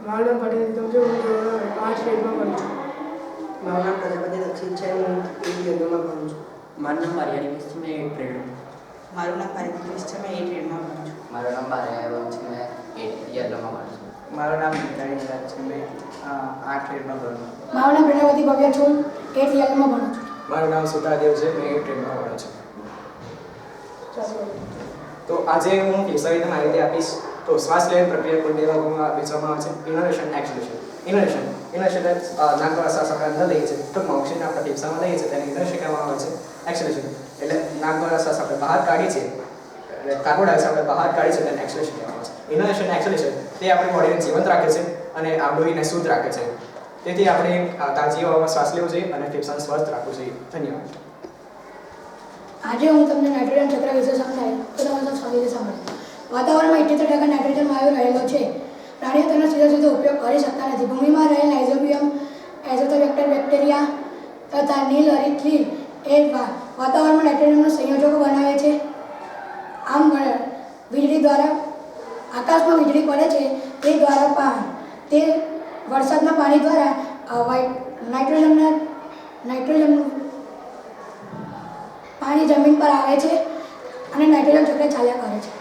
મારું નામ પટેલ રીતમ છે. હું ધોરણ 8 સ્ટેટમાં ભણું છું. મારું નામ પ્રજાપતિ દક્ષિત છે. હું 8th યરમાં ભણું છું. મારું નામ મારિયા નિવેશ છે. મેં 8th ગ્રેડ. મારું નામ પારિતોષ છે. મેં 8th ગ્રેડમાં ભણું છું. મારું નામ બારૈયા છે. મેં 8th યરમાં ભણું છું. મારું નામ મિતાલી નિરાજ છે. મેં 8th ગ્રેડમાં ભણું છું. મારું નામ પ્રજાપતિ ભવ્ય છું. 8th યરમાં ભણું છું. મારું નામ સુતાદેવ છે. મેં 8th ગ્રેડમાં ભણું છું. તો આજે હું ફેફસાની માહિતી આપીશ. તો શ્વાસ લેવાની પ્રક્રિયા કુલ બે ભાગોમાં વહેંચવામાં આવે છે: ઇનોલેશન, એક્સહેલેશન. ઇનોલેશન એટલે નાક દ્વારા શ્વાસ આપણે અંદર લઈએ છીએ, ટૂંકમાં ઓક્સિજન આપણા ફેફસામાં લઈએ છીએ તેને ઇનોલેશન કહેવામાં આવે છે. એક્સહેલેશન એટલે નાક દ્વારા શ્વાસ આપણે બહાર કાઢીએ છીએ, એટલે કાર્બન ડાયોક્સાઇડ આપણે બહાર કાઢીએ છીએ તેને એક્સહેલેશન કહેવામાં આવે છે. ઇનોલેશન અને એક્સહેલેશન તે આપણી બોડીને જીવંત રાખે છે અને લોહીને શુદ્ધ રાખે છે. તેથી આપણે તાજી હવામાં શ્વાસ લેવો જોઈએ અને ફેફસાને સ્વસ્થ રાખવું જોઈએ. ધન્યવાદ. આજે હું તમને નાઇટ્રોજન ચક્ર વિશે સમજાવીશ, તો તમે શાંતિથી સાંભળો. વાતાવરણમાં 78% નાઇટ્રોજન વાયુ રહેલો છે. પ્રાણીઓ તેનો સીધો ઉપયોગ કરી શકતા નથી. ભૂમિમાં રહેલ રાઇઝોબિયમ, એઝોથોબેક્ટર બેક્ટેરિયા તથા નીલ હરિતલીલ એ વાતાવરણમાં નાઇટ્રોજનના સંયોજકો બનાવે છે. આમ વીજળી દ્વારા આકાશમાં વીજળી પડે છે તે દ્વારા તે વરસાદના પાણી દ્વારા નાઇટ્રોજનનું પાણી જમીન પર આવે છે અને નાઇટ્રોજન ચક્ર ચાલ્યા કરે છે.